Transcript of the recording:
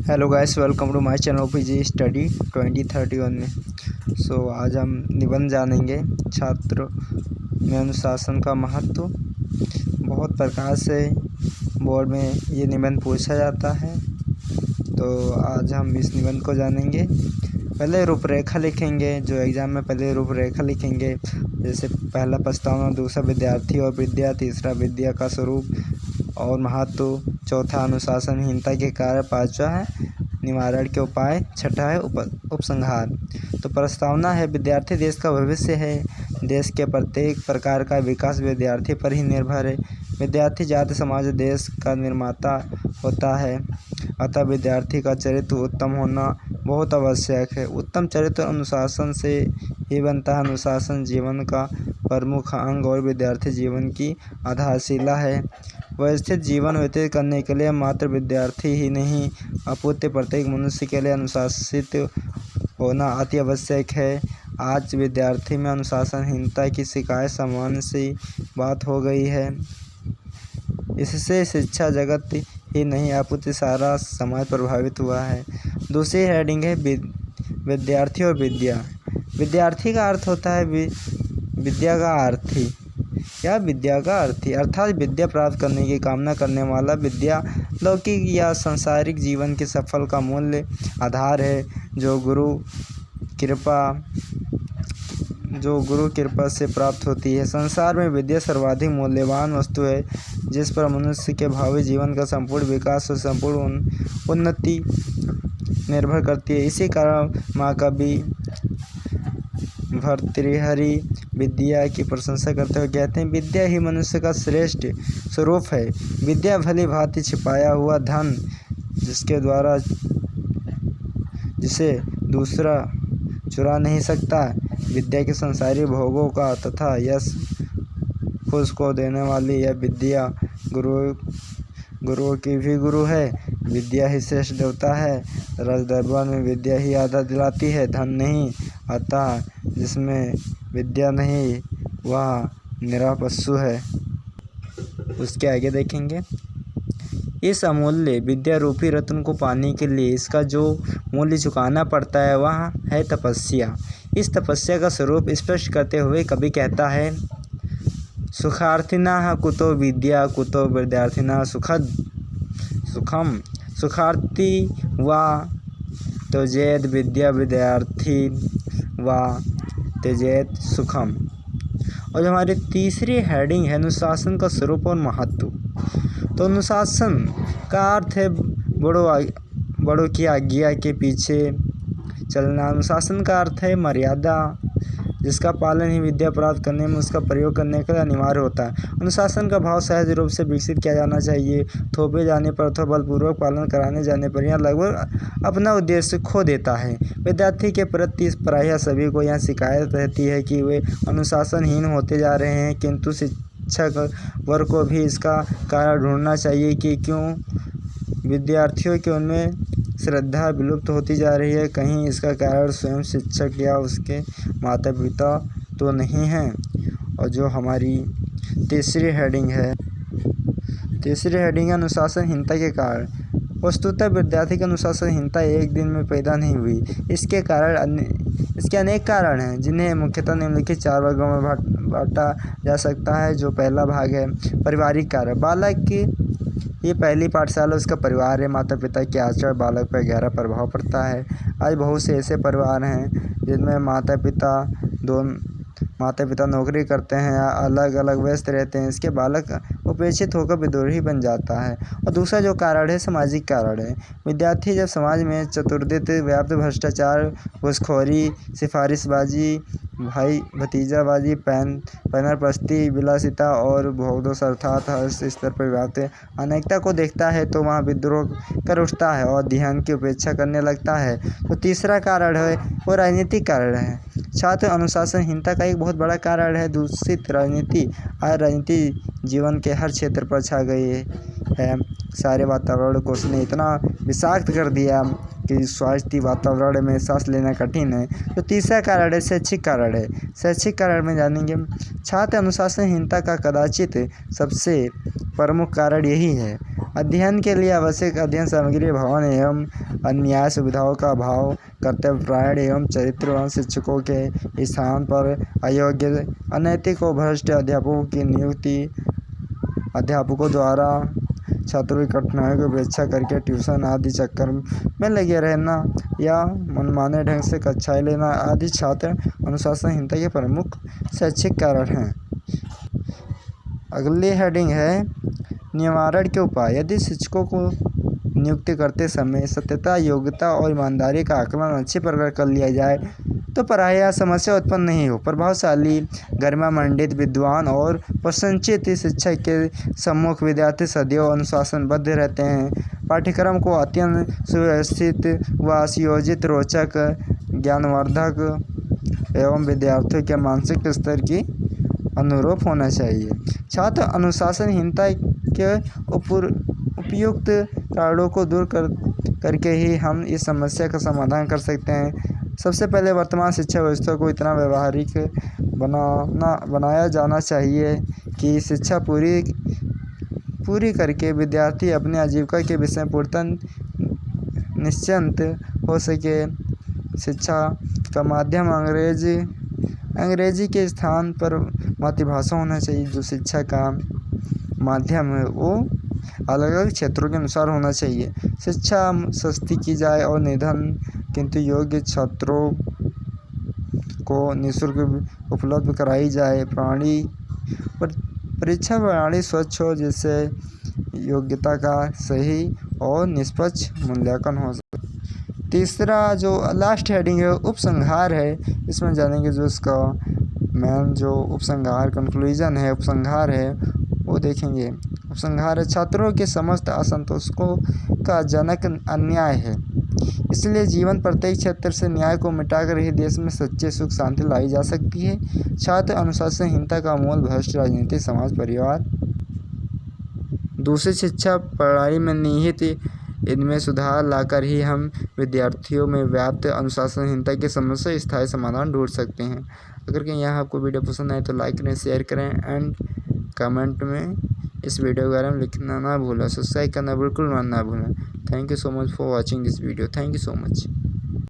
Hello guys, welcome to my channel OPG study 2031 में। आज हम निबंध जानेंगे छात्र में अनुशासन का महत्व। बहुत प्रकार से बोर्ड में ये निबंध पूछा जाता है, तो आज हम इस निबंध को जानेंगे। पहले रूपरेखा लिखेंगे, जो एग्ज़ाम में पहले रूपरेखा लिखेंगे, जैसे पहला प्रस्तावना, दूसरा विद्यार्थी और विद्या, तीसरा विद्या का स्वरूप और महत्व, चौथा अनुशासनहीनता के कारण, पांचवा है निवारण के उपाय, छठा है उपसंहार। तो प्रस्तावना है, विद्यार्थी देश का भविष्य है। देश के प्रत्येक प्रकार का विकास विद्यार्थी पर ही निर्भर है। विद्यार्थी जाति समाज देश का निर्माता होता है, अतः विद्यार्थी का चरित्र उत्तम होना बहुत आवश्यक है। उत्तम चरित्र अनुशासन से ही बनता है। अनुशासन जीवन का प्रमुख अंग और विद्यार्थी जीवन की आधारशिला है। व्यवस्थित जीवन व्यतीत करने के लिए मात्र विद्यार्थी ही नहीं, अपितु प्रत्येक मनुष्य के लिए अनुशासित होना अति आवश्यक है। आज विद्यार्थी में अनुशासनहीनता की शिकायत सामान्य सी बात हो गई है। इससे शिक्षा जगत ही नहीं, अपितु सारा समाज प्रभावित हुआ है। दूसरी हेडिंग है विद्यार्थी और विद्या। विद्यार्थी का अर्थ होता है विद्या का अर्थी या विद्या का अर्थी, अर्थात विद्या प्राप्त करने की कामना करने वाला। विद्या लौकिक या सांसारिक जीवन के सफल का मूल्य आधार है, जो गुरु कृपा से प्राप्त होती है। संसार में विद्या सर्वाधिक मूल्यवान वस्तु है, जिस पर मनुष्य के भावी जीवन का संपूर्ण विकास और संपूर्ण उन्नति निर्भर करती है। इसी कारण महाकवि भर्तृहरि विद्या की प्रशंसा करते हुए कहते हैं, विद्या ही मनुष्य का श्रेष्ठ स्वरूप है। विद्या भली भांति छिपाया हुआ धन, जिसे दूसरा चुरा नहीं सकता। विद्या के संसारी भोगों का तथा यश खुश को देने वाली यह विद्या गुरुओं की भी गुरु है। विद्या ही श्रेष्ठ देवता है। राजदरबार में विद्या ही आदर दिलाती है, धन नहीं। अतः जिसमें विद्या नहीं वह निरा पशु है। उसके आगे देखेंगे, इस अमूल्य विद्या रूपी रत्न को पाने के लिए इसका जो मूल्य चुकाना पड़ता है वह है तपस्या। इस तपस्या का स्वरूप स्पष्ट करते हुए कवि कहता है, सुखार्थिनः कुतो विद्या कुतो विद्यार्थिनः सुखम। सुखार्थी वा त्यजेत विद्या, विद्यार्थी वा त्यजेत सुखम। और हमारी तीसरी हेडिंग है अनुशासन का स्वरूप और महत्व। तो अनुशासन का अर्थ है बड़ों की आज्ञा के पीछे चलना। अनुशासन का अर्थ है मर्यादा, जिसका पालन ही विद्या प्राप्त करने में उसका प्रयोग करने के लिए अनिवार्य होता है। अनुशासन का भाव सहज रूप से विकसित किया जाना चाहिए। थोपे जाने पर अथवा बलपूर्वक पालन कराने जाने पर यह लगभग अपना उद्देश्य खो देता है। विद्यार्थी के प्रति प्रायः सभी को यह शिकायत रहती है कि वे अनुशासनहीन होते जा रहे हैं, किंतु शिक्षक वर्ग को भी इसका कारण ढूंढना चाहिए कि क्यों विद्यार्थियों के उनमें श्रद्धा विलुप्त होती जा रही है। कहीं इसका कारण स्वयं शिक्षक या उसके माता पिता तो नहीं हैं। और जो हमारी तीसरी हेडिंग है अनुशासनहीनता के कारण। वस्तुतः विद्यार्थी की अनुशासनहीनता एक दिन में पैदा नहीं हुई। इसके अनेक कारण हैं, जिन्हें मुख्यतः निम्नलिखित 4 वर्गों में बांटा जा सकता है। जो पहला भाग है पारिवारिक कारण। बालक की ये पहली पाठशाला उसका परिवार है। माता पिता के आचरण बालक पर गहरा प्रभाव पड़ता है। आज बहुत से ऐसे परिवार हैं जिनमें माता पिता नौकरी करते हैं या अलग अलग व्यस्त रहते हैं। इसके बालक उपेक्षित होकर विद्रोही बन जाता है। और दूसरा जो कारण है सामाजिक कारण है। विद्यार्थी जब समाज में चतुर्दित व्याप्त भ्रष्टाचार, घूसखोरी, सिफारिशबाजी, भाई भतीजाबाजी, पैनरपस्ती, विलासिता और भोगदोष अर्थात हर स्तर पर व्याप्त अनेकता को देखता है, तो वहाँ विद्रोह कर उठता है और ध्यान की उपेक्षा करने लगता है। तो तीसरा कारण है वो राजनीतिक कारण है। छात्र अनुशासनहीनता का एक बहुत बड़ा कारण है दूषित राजनीति। आज राजनीति जीवन के हर क्षेत्र पर छा गई है। सारे वातावरण को उसने इतना विषाक्त कर दिया कि स्वास्थ्य वातावरण में सांस लेना कठिन है। तो तीसरा कारण है शैक्षिक कारण है। शैक्षिक कारण में जानेंगे, छात्र अनुशासनहीनता का कदाचित सबसे प्रमुख कारण यही है। अध्ययन के लिए आवश्यक अध्ययन सामग्री, भवन एवं अन्य सुविधाओं का अभाव, कर्तव्यपरायण एवं चरित्रवान शिक्षकों के स्थान पर अयोग्य, अनैतिक और भ्रष्ट अध्यापकों की नियुक्ति, अध्यापकों द्वारा छात्रों की कठिनाइयों की उपेक्षा करके ट्यूशन आदि चक्कर में लगे रहना या मनमाने ढंग से कक्षाएं लेना आदि छात्र अनुशासनहीनता के प्रमुख शैक्षिक कारण हैं। अगली हेडिंग है निवारण के उपाय। यदि शिक्षकों को नियुक्ति करते समय सत्यता, योग्यता और ईमानदारी का आकलन अच्छी प्रकार कर लिया जाए तो प्रायः समस्या उत्पन्न नहीं हो। प्रभावशाली, गरिमामंडित, विद्वान और प्रसन्नचित्त शिक्षक के सम्मुख विद्यार्थी सदैव अनुशासनबद्ध रहते हैं। पाठ्यक्रम को अत्यंत सुव्यवस्थित व सुयोजित, रोचक, ज्ञानवर्धक एवं विद्यार्थियों के मानसिक स्तर की अनुरूप होना चाहिए। छात्र अनुशासनहीनता के उपयुक्त कारणों को दूर करके ही हम इस समस्या का समाधान कर सकते हैं। सबसे पहले वर्तमान शिक्षा व्यवस्था को इतना व्यवहारिक बनाया जाना चाहिए कि शिक्षा पूरी करके विद्यार्थी अपनी आजीविका के विषय पूर्णतः निश्चिंत हो सके। शिक्षा का माध्यम अंग्रेजी के स्थान पर मातृभाषा होना चाहिए। जो शिक्षा का माध्यम है वो अलग अलग क्षेत्रों के अनुसार होना चाहिए। शिक्षा सस्ती की जाए और निधन किंतु योग्य छात्रों को निःशुल्क उपलब्ध कराई जाए। परीक्षा प्रणाली स्वच्छ हो जिससे योग्यता का सही और निष्पक्ष मूल्यांकन हो सके। तीसरा जो लास्ट हेडिंग है उपसंहार है, इसमें जानेंगे जो इसका मेन जो उपसंहार कंक्लूजन है, उपसंहार है वो देखेंगे। उपसंहार है छात्रों के समस्त असंतोषों का जनक अन्याय है, इसलिए जीवन प्रत्येक क्षेत्र से न्याय को मिटाकर ही देश में सच्चे सुख शांति लाई जा सकती है। छात्र अनुशासनहीनता का मूल भ्रष्ट राजनीति, समाज, परिवार, दूसरी शिक्षा प्रणाली में निहित इनमें सुधार लाकर ही हम विद्यार्थियों में व्याप्त अनुशासनहीनता की समस्या स्थायी समाधान ढूंढ सकते हैं। अगर कहीं यहाँ आपको वीडियो पसंद आए तो लाइक करें, शेयर करें एंड कमेंट में इस वीडियो के बारे में लिखना ना भूलें। सब्सक्राइब करना बिल्कुल ना भूलें। Thank you so much for watching this video. Thank you so much.